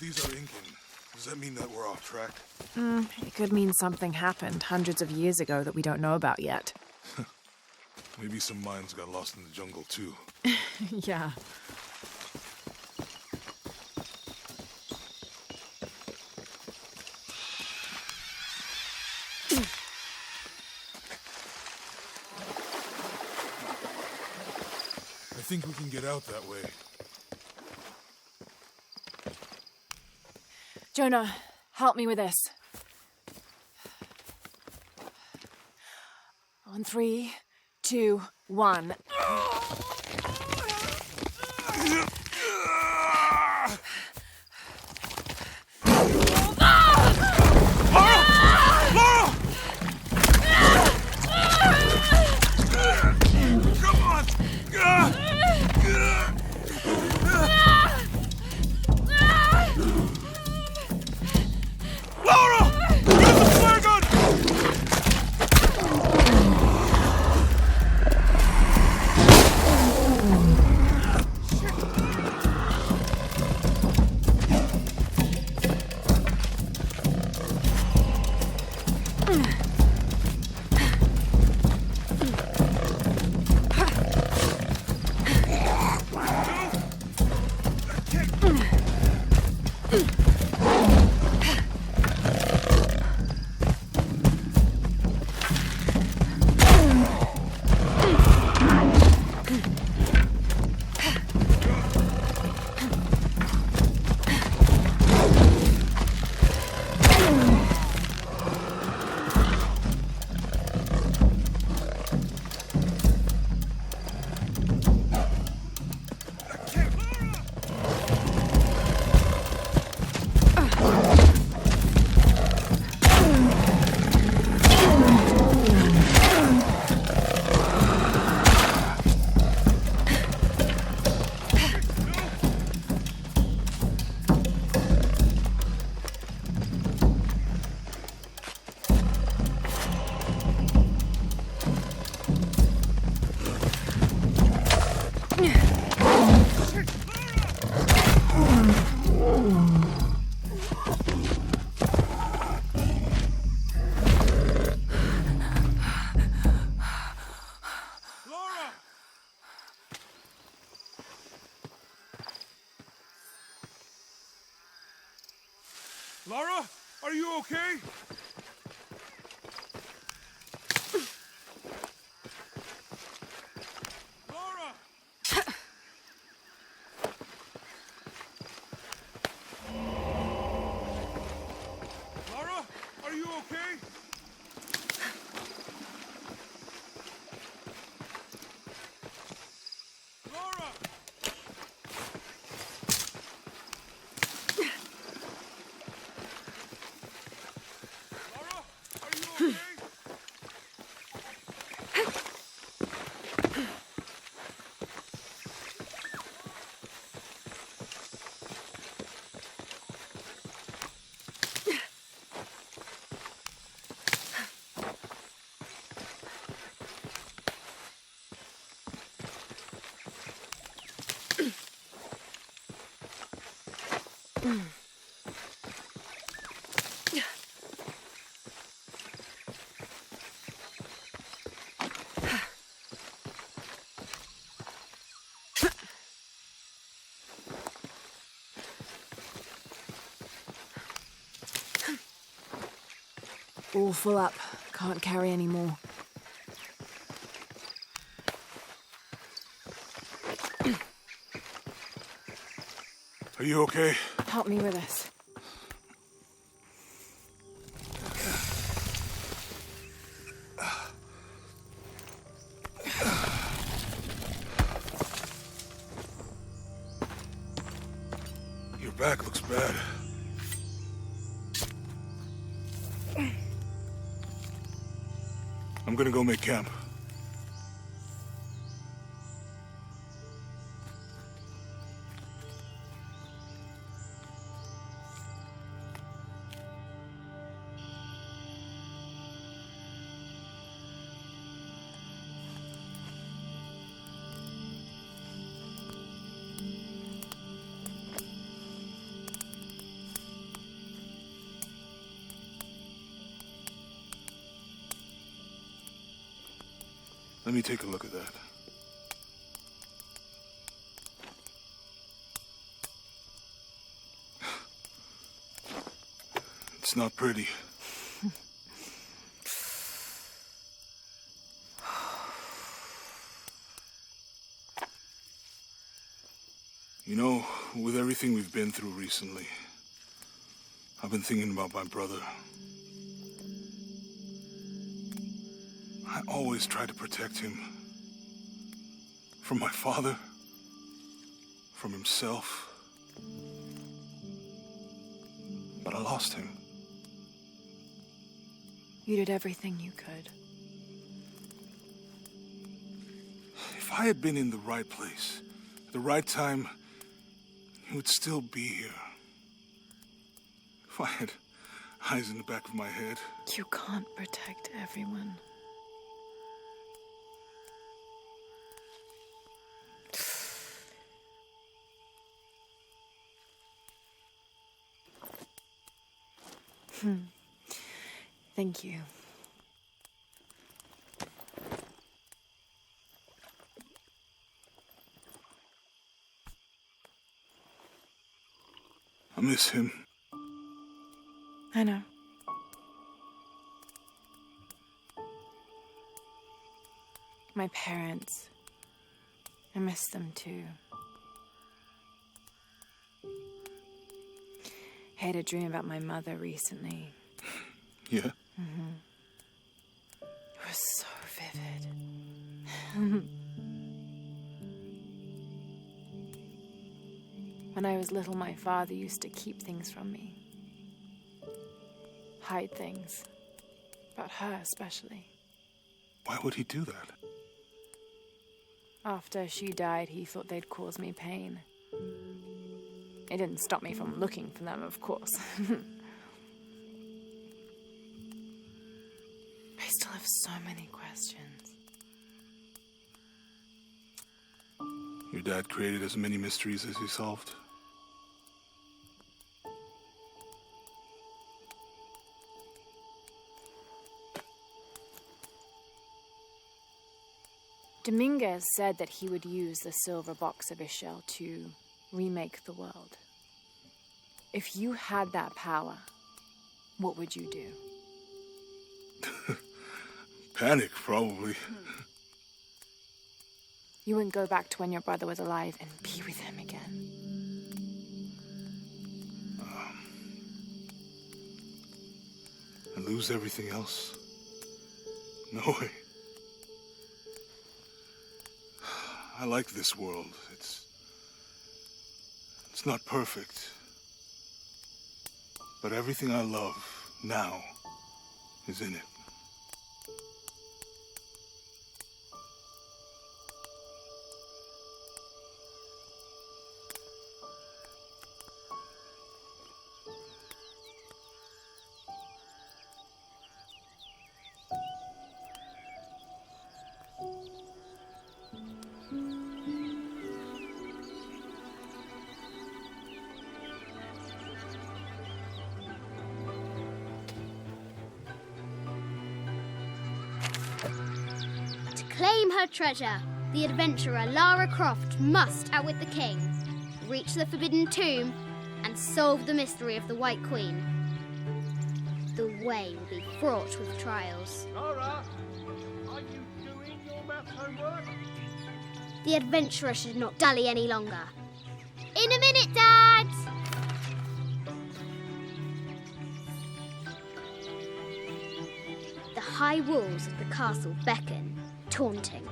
If these are Incan, does that mean that we're off track? It could mean something happened hundreds of years ago that we don't know about yet. Maybe some mines got lost in the jungle, too. Yeah. I think we can get out that way. Jonah, help me with this. On 3, 2, 1. Lara, are you okay? Lara! Lara, are you okay? Lara! All full up. Can't carry any more. Are you okay? Help me with this. Your back looks bad. I'm gonna go make camp. Let me take a look at that. It's not pretty. You know, with everything we've been through recently, I've been thinking about my brother. I always tried to protect him. From my father, from himself. But I lost him. You did everything you could. If I had been in the right place, at the right time, he would still be here. If I had eyes in the back of my head. You can't protect everyone. Thank you. I miss him. I know. My parents. I miss them too. I had a dream about my mother recently. Yeah? It was so vivid. When I was little, my father used to keep things from me. Hide things. About her, especially. Why would he do that? After she died, he thought they'd cause me pain. It didn't stop me from looking for them, of course. I still have so many questions. Your dad created as many mysteries as he solved. Dominguez said that he would use the silver box of Ishel to remake the world. If you had that power, what would you do? Panic, probably. You wouldn't go back to when your brother was alive and be with him again. And lose everything else? No way. I like this world. It's not perfect. But everything I love now is in it. Claim her treasure. The adventurer Lara Croft must outwit the king, reach the forbidden tomb, and solve the mystery of the White Queen. The way will be fraught with trials. Lara, are you doing your maths homework? The adventurer should not dally any longer. In a minute, Dad! The high walls of the castle beckon, taunting.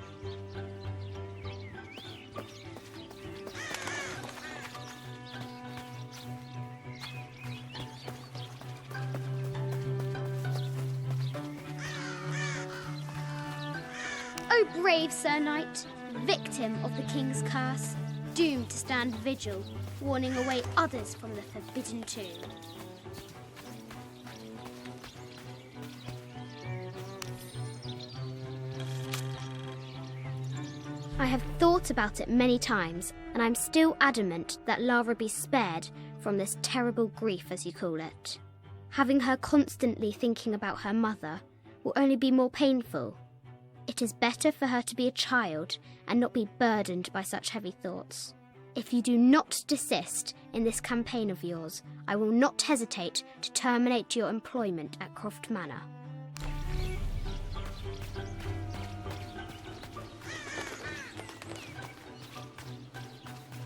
O brave Sir Knight, victim of the king's curse, doomed to stand vigil, warning away others from the forbidden tomb. I have thought about it many times, and I'm still adamant that Lara be spared from this terrible grief, as you call it. Having her constantly thinking about her mother will only be more painful. It is better for her to be a child and not be burdened by such heavy thoughts. If you do not desist in this campaign of yours, I will not hesitate to terminate your employment at Croft Manor.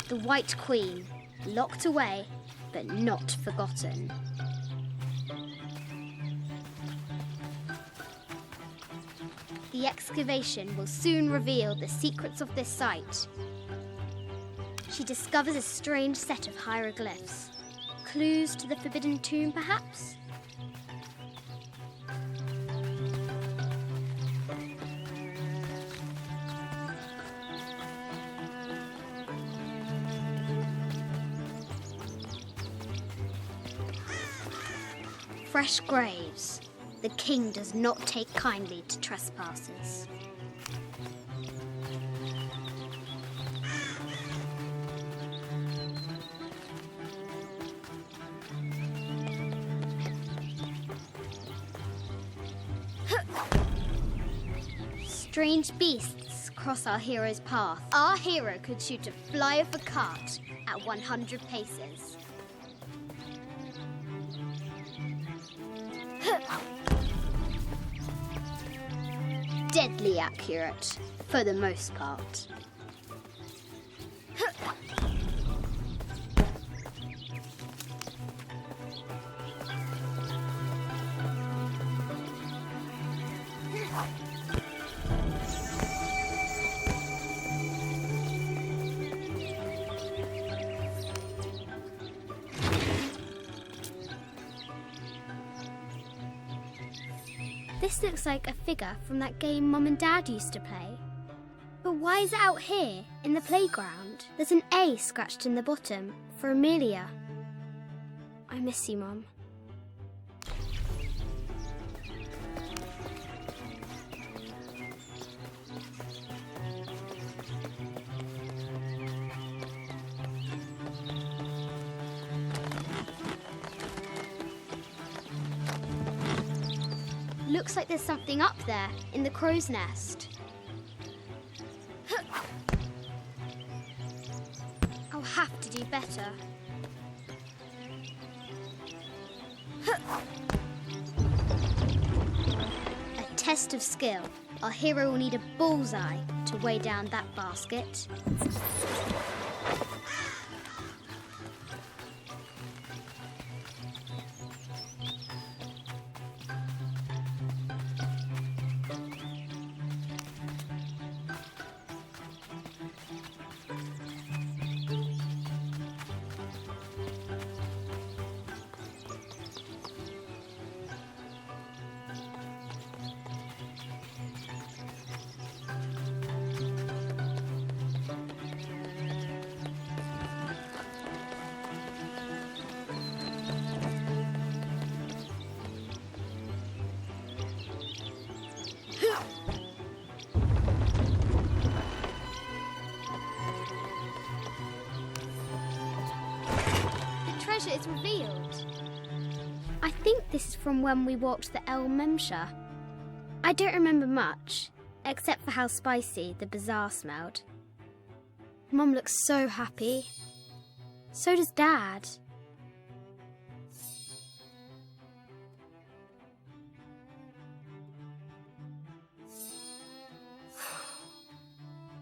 The White Queen, locked away, but not forgotten. The excavation will soon reveal the secrets of this site. She discovers a strange set of hieroglyphs. Clues to the Forbidden Tomb, perhaps? Fresh graves. The king does not take kindly to trespassers. Strange beasts cross our hero's path. Our hero could shoot a fly of a cart at 100 paces. Deadly accurate, for the most part. This looks like a figure from that game Mum and Dad used to play. But why is it out here, in the playground? There's an A scratched in the bottom, for Amelia. I miss you, Mum. Looks like there's something up there, in the crow's nest. I'll have to do better. A test of skill. Our hero will need a bullseye to weigh down that basket. Is revealed. I think this is from when we walked the El Memsha. I don't remember much, except for how spicy the bazaar smelled. Mum looks so happy. So does Dad.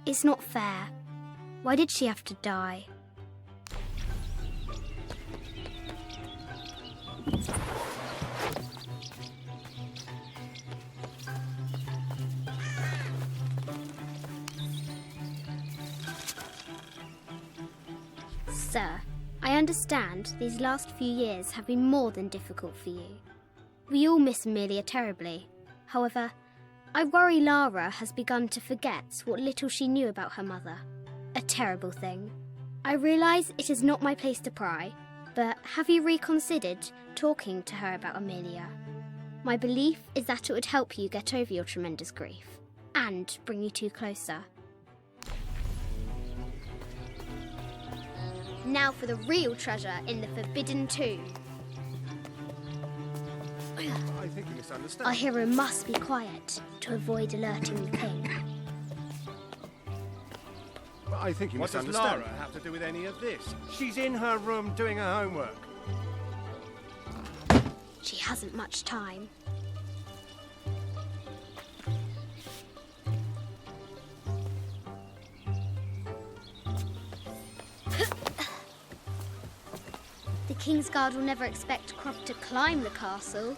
It's not fair. Why did she have to die? Sir, I understand these last few years have been more than difficult for you. We all miss Amelia terribly. However, I worry Lara has begun to forget what little she knew about her mother. A terrible thing. I realise it is not my place to pry, but have you reconsidered talking to her about Amelia? My belief is that it would help you get over your tremendous grief and bring you two closer. Now for the real treasure in the Forbidden Tomb. I think you misunderstand. Our hero must be quiet to avoid alerting the king. I think you What does misunderstand. Lara have to do with any of this? She's in her room doing her homework. She hasn't much time. The King's Guard will never expect Croft to climb the castle.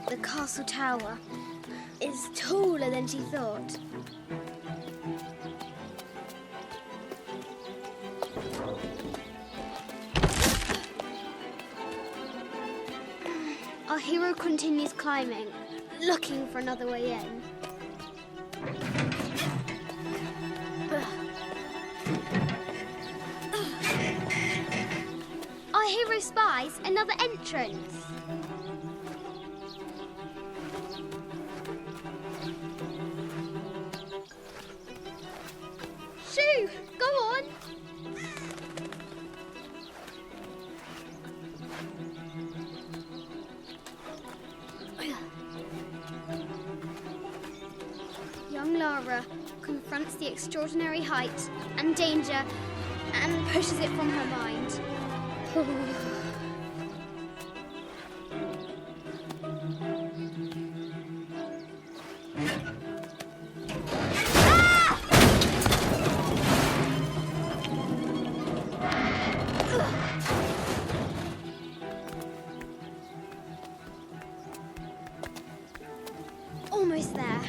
The castle tower is taller than she thought. Our hero continues climbing, looking for another way in. Our hero spies another entrance. Shoo! Go on! Young Lara confronts the extraordinary height and danger and pushes it from her mind. Almost there.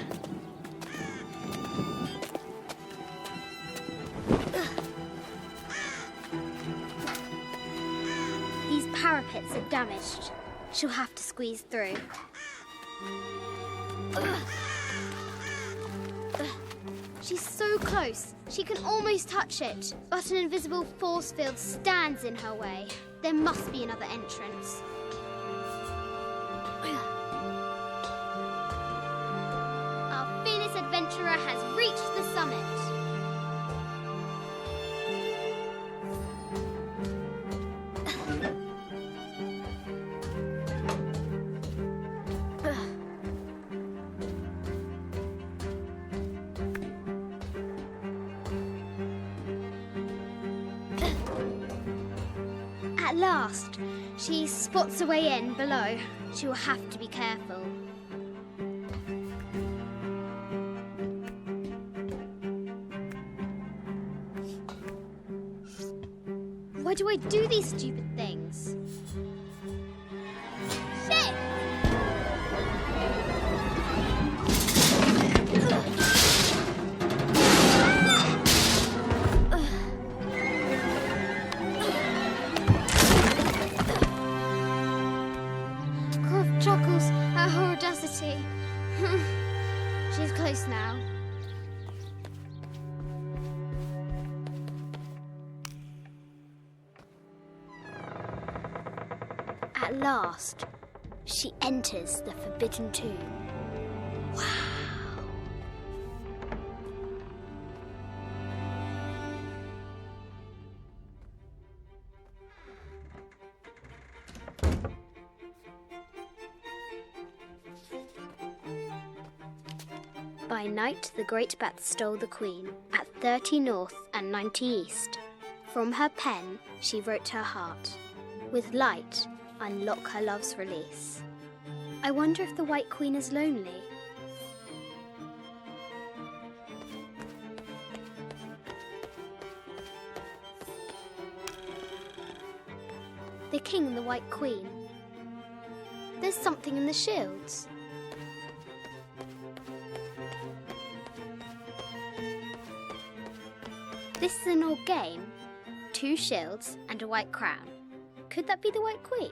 These parapets are damaged. She'll have to squeeze through. She's so close. She can almost touch it, but an invisible force field stands in her way. There must be another entrance. Our fearless adventurer has reached the summit. At last, she spots a way in below. She will have to be careful. Why do I do these stupid things? Shit! Croft chuckles at her audacity. She's close now. At last, she enters the Forbidden Tomb. Wow! By night, the great bat stole the queen at 30 north and 90 east. From her pen, she wrote her heart. With light, unlock her love's release. I wonder if the White Queen is lonely. The King and the White Queen. There's something in the shields. This is an old game. 2 shields and a white crown. Could that be the White Queen?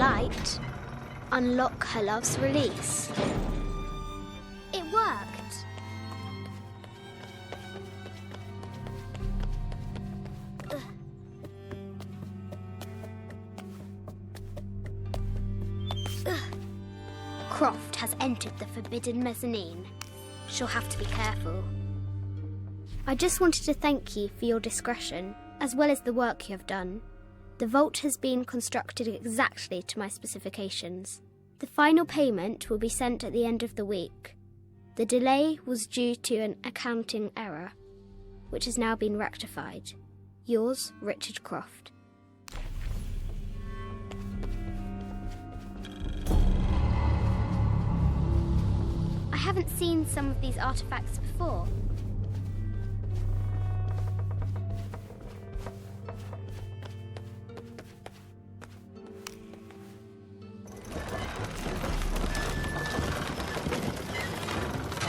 light, unlock her love's release. It worked. Croft has entered the forbidden mezzanine. She'll have to be careful. I just wanted to thank you for your discretion, as well as the work you have done. The vault has been constructed exactly to my specifications. The final payment will be sent at the end of the week. The delay was due to an accounting error, which has now been rectified. Yours, Richard Croft. I haven't seen some of these artifacts before.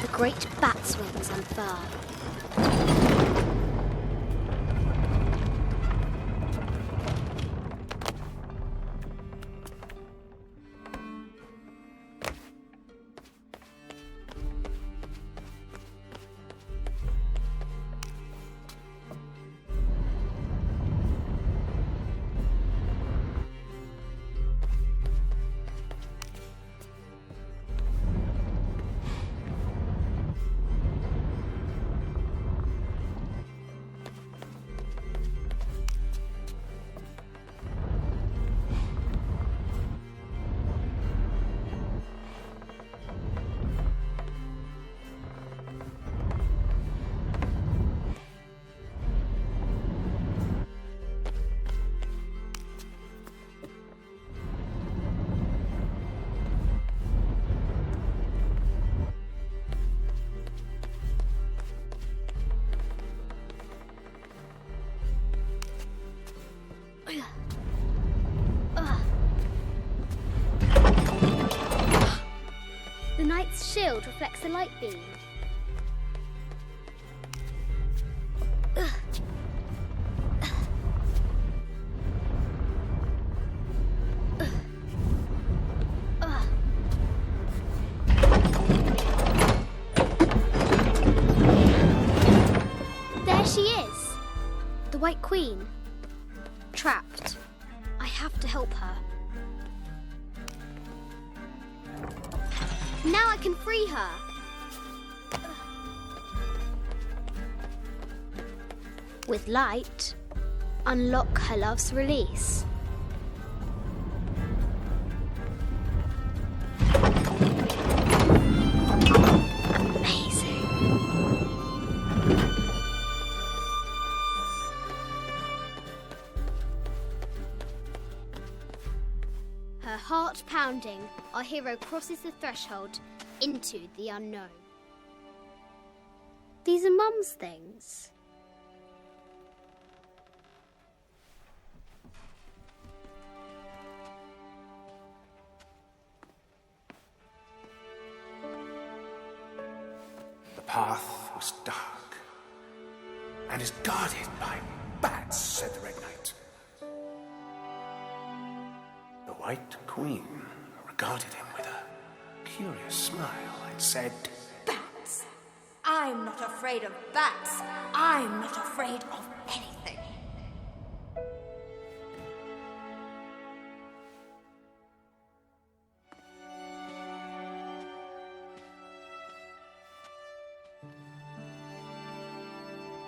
The great bat's wings unfurl. The knight's shield reflects the light beam. There she is, the White Queen, trapped. I have to help her. Now I can free her. With light, unlock her love's release. Amazing. Her heart pounding, our hero crosses the threshold into the unknown. These are Mum's things. The path was dark and is guarded by bats, said the Red Knight. The White Queen regarded him with a curious smile and said, Bats! I'm not afraid of bats. I'm not afraid of anything.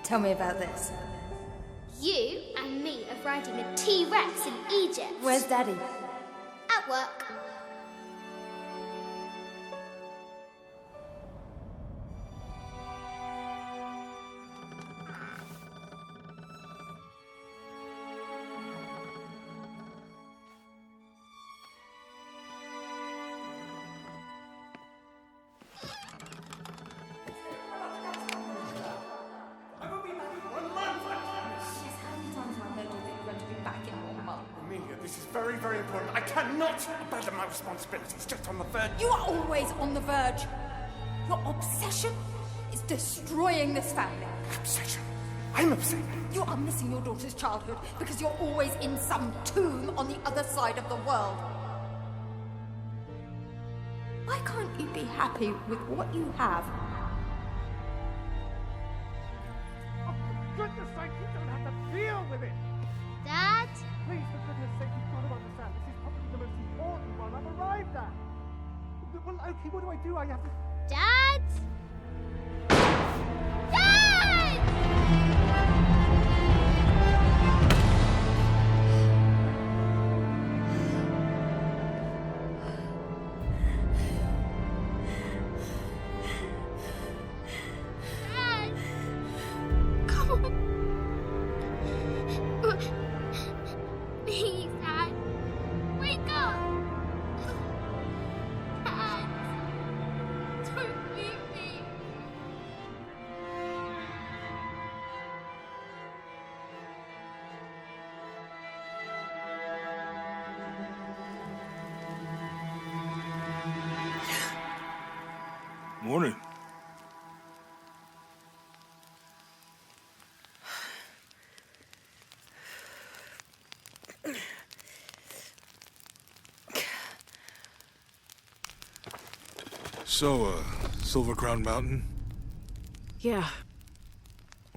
Tell me about this. You and me are riding a T-Rex in Egypt. Where's Daddy? At work. This is very, very important. I cannot abandon my responsibilities just on the verge. You are always on the verge. Your obsession is destroying this family. Obsession? I'm upset. You are missing your daughter's childhood because you're always in some tomb on the other side of the world. Why can't you be happy with what you have? Oh, for goodness sake, you don't have to deal with it! Dad? Please, for goodness sake, you've got to understand. This is probably the most important one I've arrived at. Well, okay, what do I do? I have to... Dad? Dad! Dad! Come on. Please, Dad. Wake up. Dad. Don't leave me. Morning. So, Silver Crown Mountain? Yeah.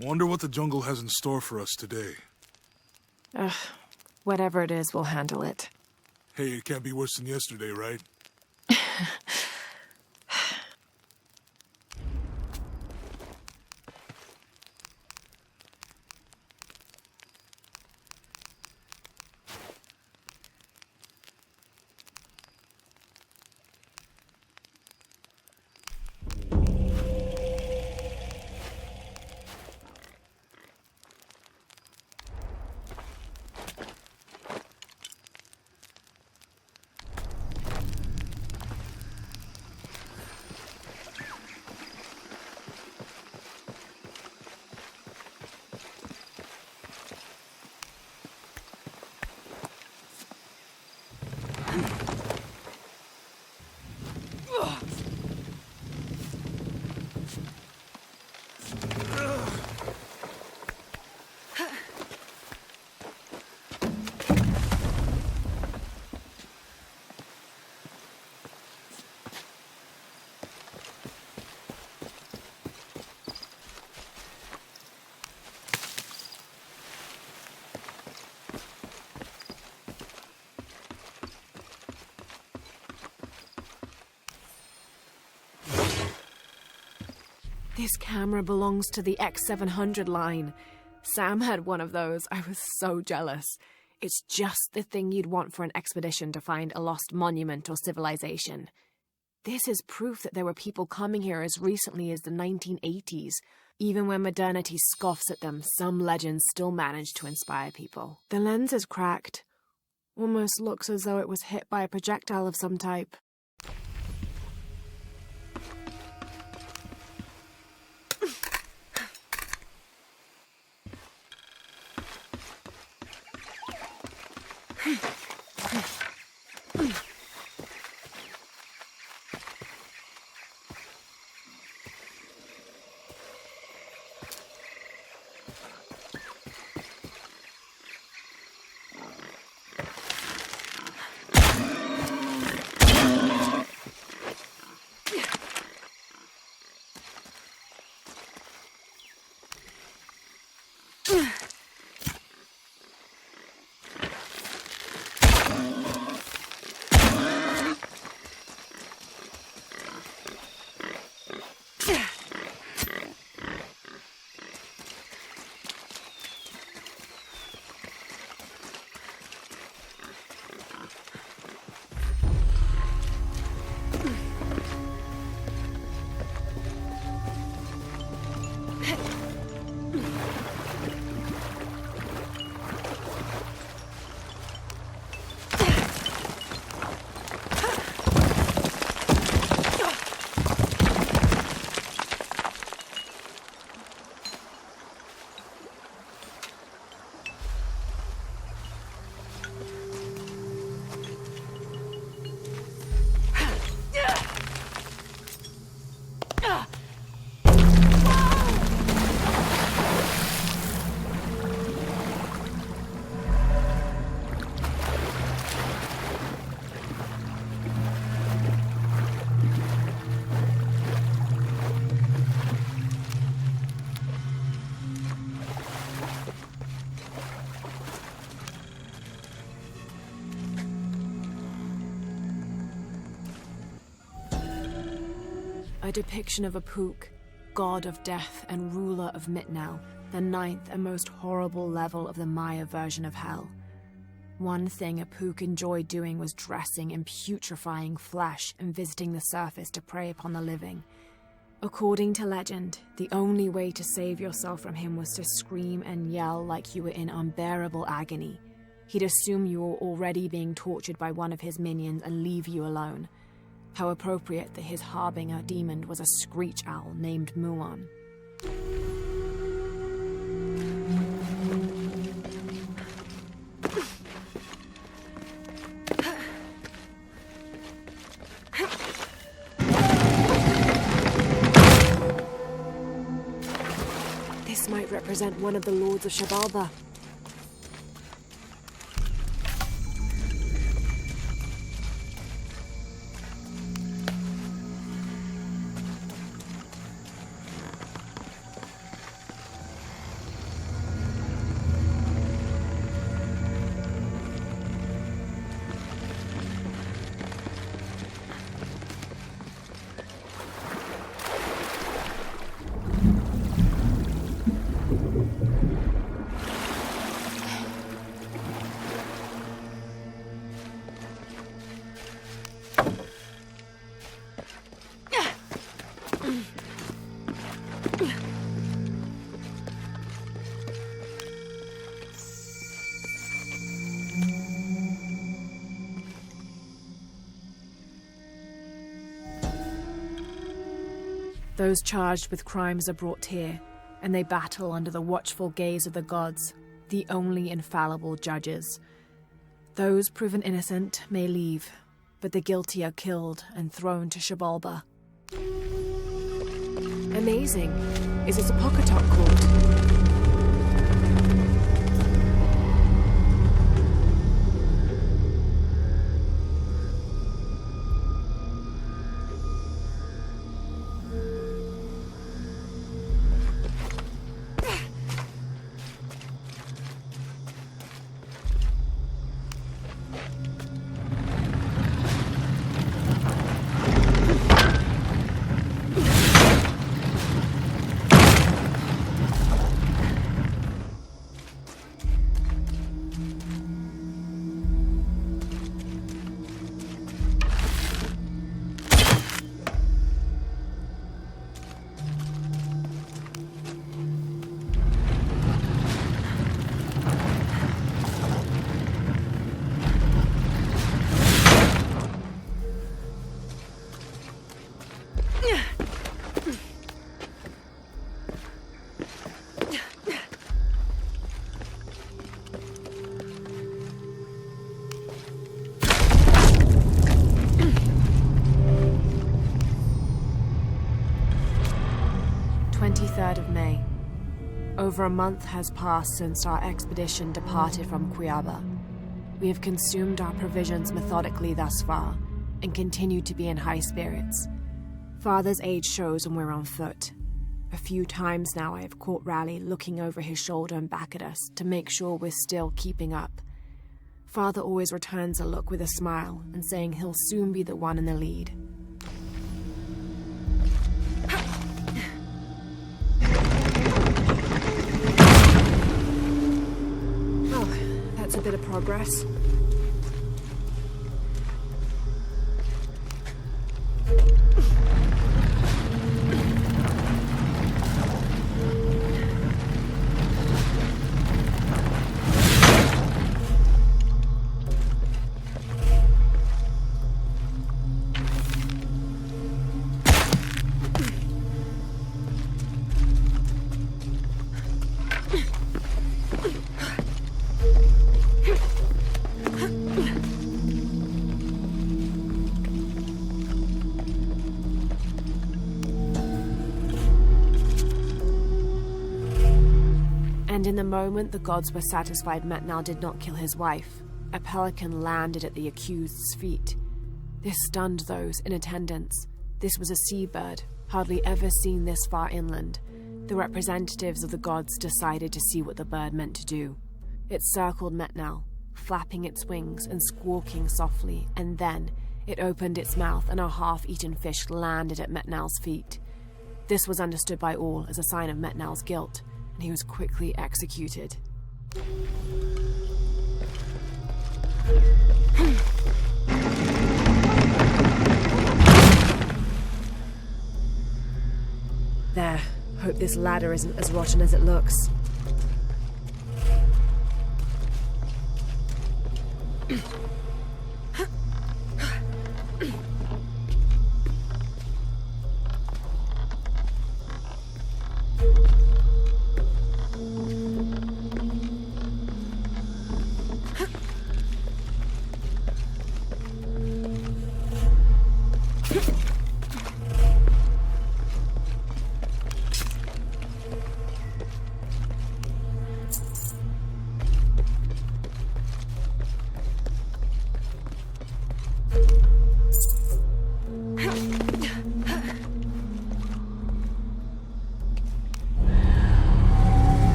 I wonder what the jungle has in store for us today. Whatever it is, we'll handle it. Hey, it can't be worse than yesterday, right? This camera belongs to the X700 line. Sam had one of those. I was so jealous. It's just the thing you'd want for an expedition to find a lost monument or civilization. This is proof that there were people coming here as recently as the 1980s. Even when modernity scoffs at them, some legends still manage to inspire people. The lens is cracked. Almost looks as though it was hit by a projectile of some type. A depiction of a Pook, god of death and ruler of Mitnell, the 9th and most horrible level of the Maya version of hell. One thing a Pook enjoyed doing was dressing in putrefying flesh and visiting the surface to prey upon the living. According to legend, the only way to save yourself from him was to scream and yell like you were in unbearable agony. He'd assume you were already being tortured by one of his minions and leave you alone. How appropriate that his harbinger demon was a screech owl named Muon. This might represent one of the lords of Shabalba. Those charged with crimes are brought here, and they battle under the watchful gaze of the gods, the only infallible judges. Those proven innocent may leave, but the guilty are killed and thrown to Shabalba. Amazing. Is this a Pocketok court? of May. Over a month has passed since our expedition departed from Kuwaq. We have consumed our provisions methodically thus far, and continue to be in high spirits. Father's age shows when we're on foot. A few times now I have caught Raleigh looking over his shoulder and back at us to make sure we're still keeping up. Father always returns a look with a smile and saying he'll soon be the one in the lead. Oh, that's a bit of progress. And in the moment the gods were satisfied Metnal did not kill his wife, a pelican landed at the accused's feet. This stunned those in attendance. This was a seabird, hardly ever seen this far inland. The representatives of the gods decided to see what the bird meant to do. It circled Metnal, flapping its wings and squawking softly, and then, It opened its mouth and a half-eaten fish landed at Metnal's feet. This was understood by all as a sign of Metnal's guilt, and he was quickly executed. There. Hope this ladder isn't as rotten as it looks.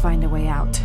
Find a way out.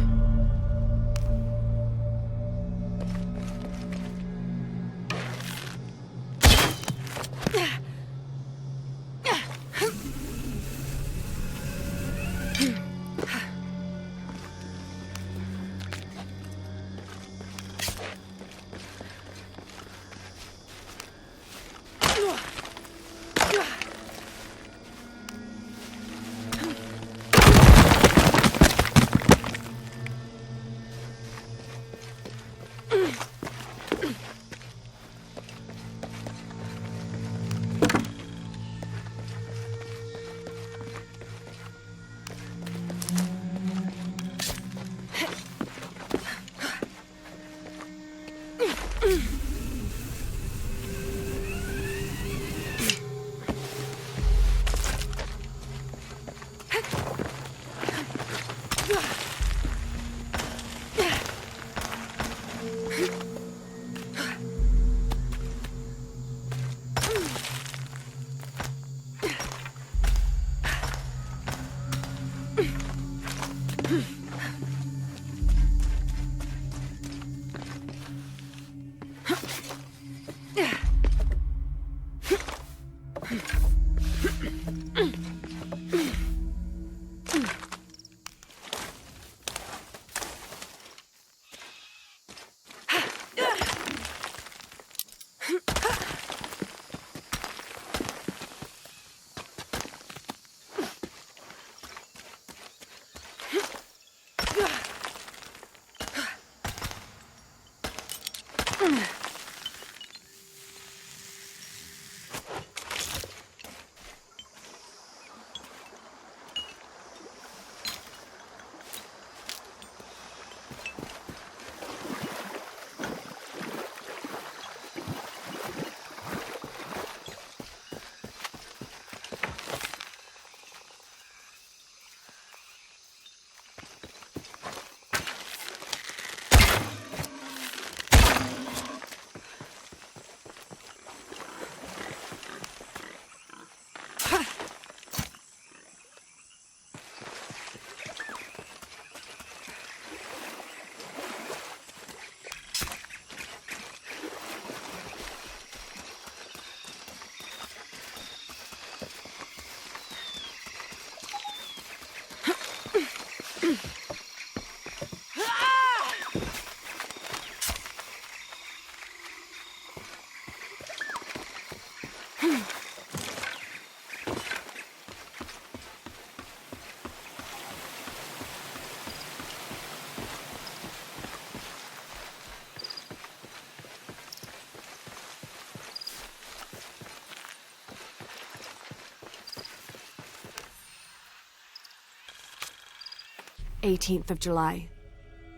"18th of July.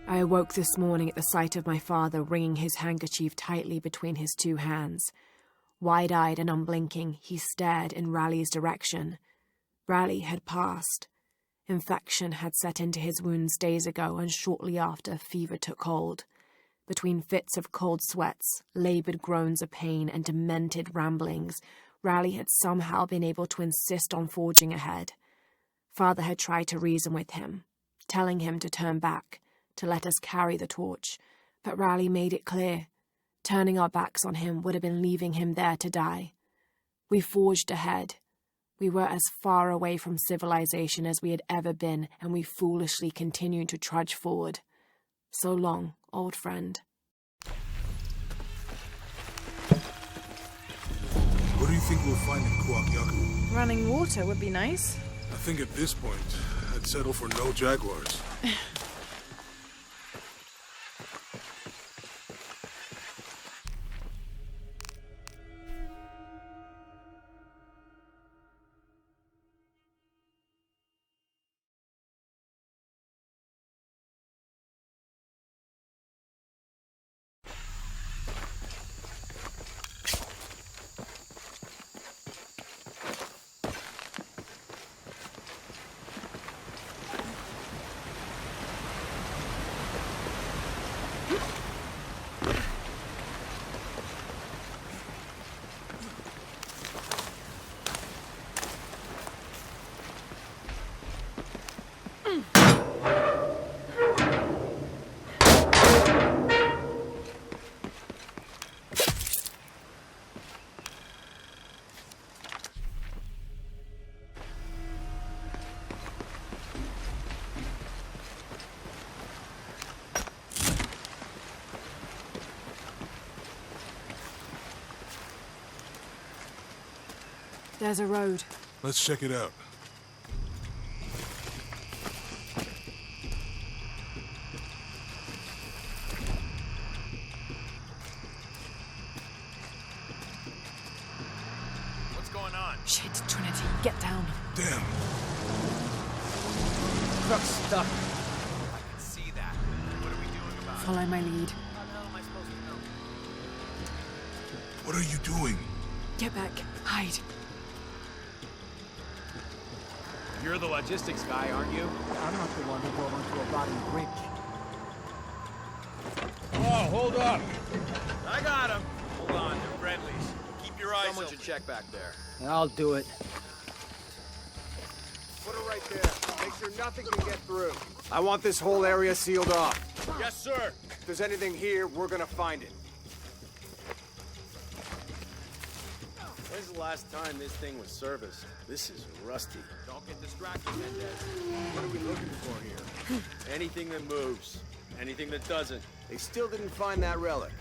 I awoke this morning at the sight of my father wringing his handkerchief tightly between his two hands. Wide-eyed and unblinking, he stared in Raleigh's direction. Raleigh had passed. Infection had set into his wounds days ago, and shortly after, fever took hold. Between fits of cold sweats, laboured groans of pain, and demented ramblings, Raleigh had somehow been able to insist on forging ahead. Father had tried to reason with him, telling him to turn back, to let us carry the torch, but Riley made it clear. Turning our backs on him would have been leaving him there to die. We forged ahead. We were as far away from civilization as we had ever been, and we foolishly continued to trudge forward. So long, old friend. What do you think we'll find in Kuwaq, Yaku? Running water would be nice. I think at this point, I'd settle for no jaguars. There's a road. Let's check it out. What's going on? Shit, Trinity, get down. Damn. Truck's stuck. I can see that. What are we doing about it? Follow my lead. How the hell am I supposed to know? What are you doing? Get back. Hide. You're the logistics guy, aren't you? I'm not the one who drove onto a rotting bridge. Oh, hold up! I got him! Hold on, they're friendlies. Keep your eyes open. Someone should check back there. I'll do it. Put it right there. Make sure nothing can get through. I want this whole area sealed off. Yes, sir! If there's anything here, we're gonna find it. When's the last time this thing was serviced? This is rusty. Don't get distracted, Mendez. What are we looking for here? Anything that moves. Anything that doesn't. They still didn't find that relic.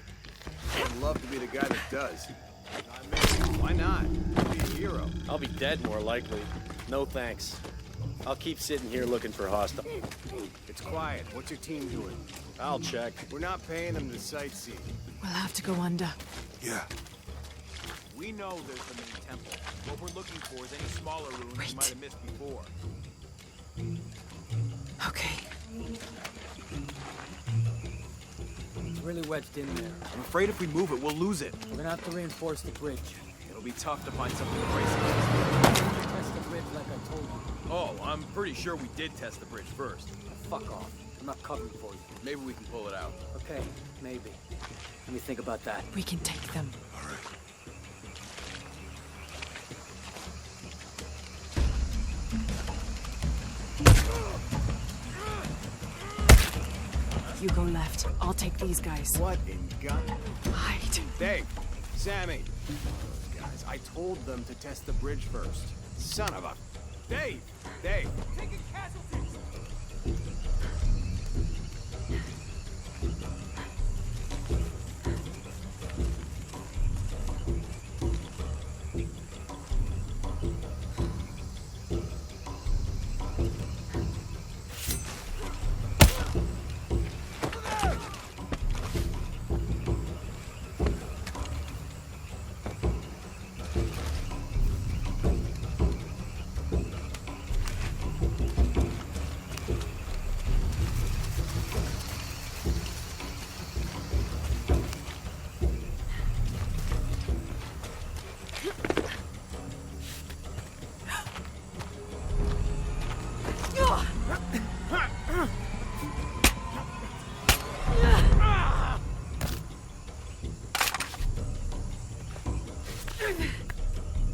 I'd love to be the guy that does. Not me. Why not? You'd be a hero. I'll be dead more likely. No thanks. I'll keep sitting here looking for hostile. It's quiet. What's your team doing? I'll check. We're not paying them to sightsee. We'll have to go under. Yeah. We know there's the main temple. What we're looking for is any smaller ruins we might have missed before. Okay. It's really wedged in there. I'm afraid if we move it, we'll lose it. We're gonna have to reinforce the bridge. It'll be tough to find something to brace it. Test the bridge like I told you. Oh, I'm pretty sure we did test the bridge first. Fuck off. I'm not covering for you. Maybe we can pull it out. Okay, maybe. Let me think about that. We can take them. All right. You go left. I'll take these guys. What in gun? Hide. Dave, Sammy. Those guys, I told them to test the bridge first. Son of a... Dave! Dave! Taking casualties!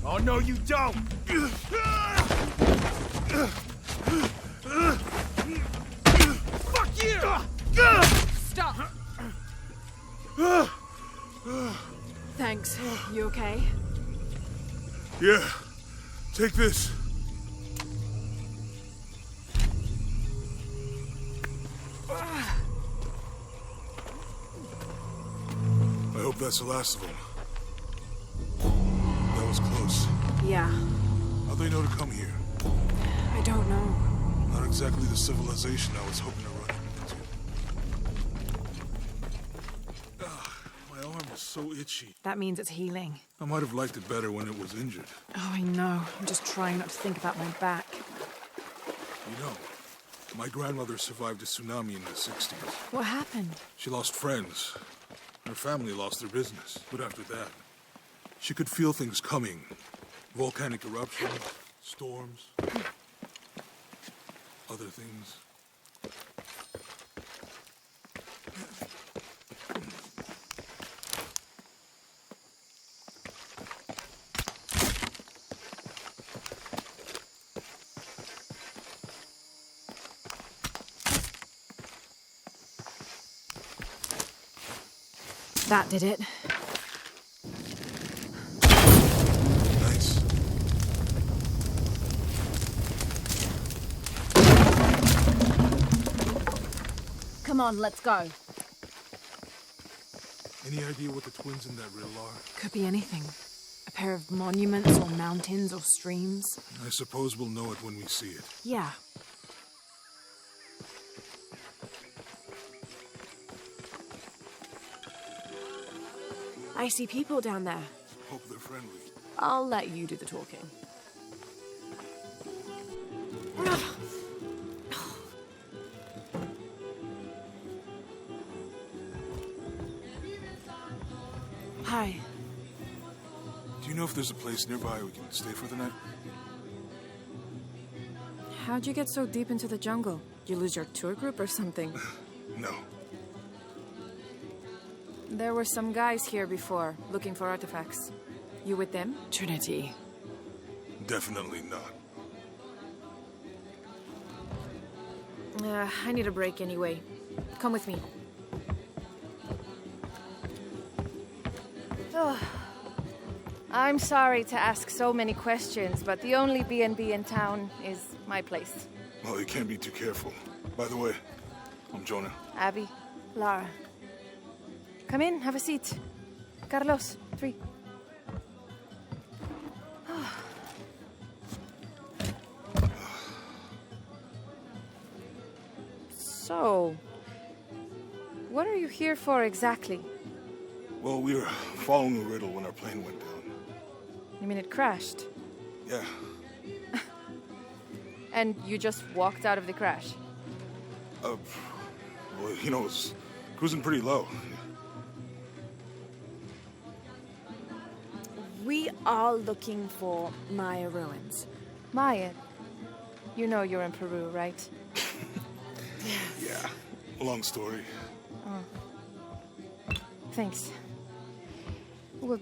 Oh, no, you don't! Fuck you! Stop! Thanks. You okay? Yeah. Take this. I hope that's the last of them. That was close. Yeah. How'd they know to come here? I don't know. Not exactly the civilization I was hoping to run into. My arm is so itchy. That means it's healing. I might have liked it better when it was injured. Oh, I know. I'm just trying not to think about my back. You know, my grandmother survived a tsunami in the 60s. What happened? She lost friends. Her family lost their business. But after that, she could feel things coming. Volcanic eruptions, storms, other things. That did it. Nice. Come on, let's go. Any idea what the twins in that riddle are? Could be anything. A pair of monuments or mountains or streams. I suppose we'll know it when we see it. Yeah. I see people down there. Hope they're friendly. I'll let you do the talking. Hi. Do you know if there's a place nearby we can stay for the night? How'd you get so deep into the jungle? You lose your tour group or something? No. There were some guys here before, looking for artifacts. You with them? Trinity. Definitely not. I need a break anyway. Come with me. Oh. I'm sorry to ask so many questions, but the only B&B in town is my place. Well, you can't be too careful. By the way, I'm Jonah. Abby. Lara. Come in, have a seat. Carlos, 3. So, what are you here for exactly? Well, we were following a riddle when our plane went down. You mean it crashed? Yeah. And you just walked out of the crash? Well, you know, it's cruising pretty low. We are looking for Maya ruins. Maya? You know you're in Peru, right? Yeah. Long story. Thanks. Well,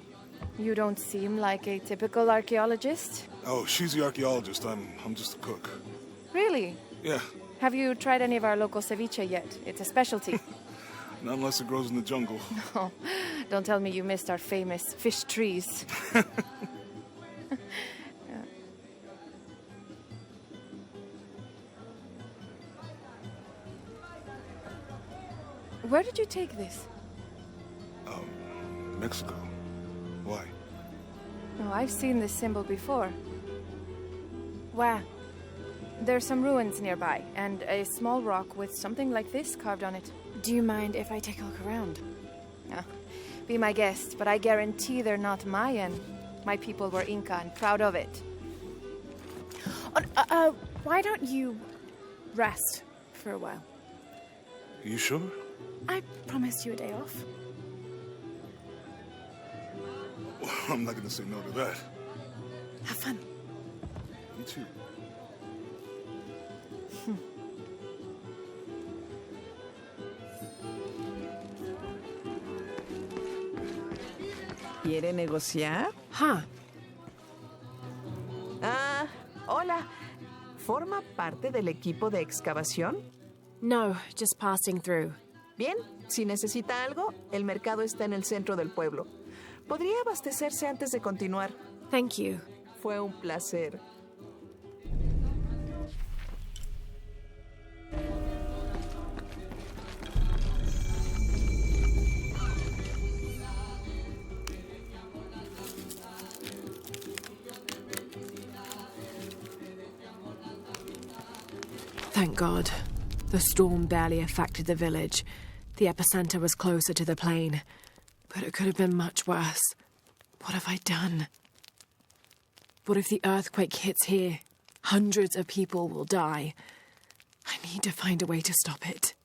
you don't seem like a typical archaeologist. Oh, she's the archaeologist. I'm just a cook. Really? Yeah. Have you tried any of our local ceviche yet? It's a specialty. Not unless it grows in the jungle. Oh, don't tell me you missed our famous fish trees. Where did you take this? Mexico. Why? Oh, I've seen this symbol before. Where? There's some ruins nearby, and a small rock with something like this carved on it. Do you mind if I take a look around? Be my guest, but I guarantee they're not Mayan. My people were Inca and proud of it. Why don't you rest for a while? You sure? I promised you a day off. Well, I'm not gonna say no to that. Have fun. You too. ¿Quiere negociar? Huh. Ah, hola. ¿Forma parte del equipo de excavación? No, just passing through. Bien, si necesita algo, el mercado está en el centro del pueblo. Podría abastecerse antes de continuar. Thank you. Fue un placer. Thank God. The storm barely affected the village. The epicenter was closer to the plain. But it could have been much worse. What have I done? What if the earthquake hits here? Hundreds of people will die. I need to find a way to stop it.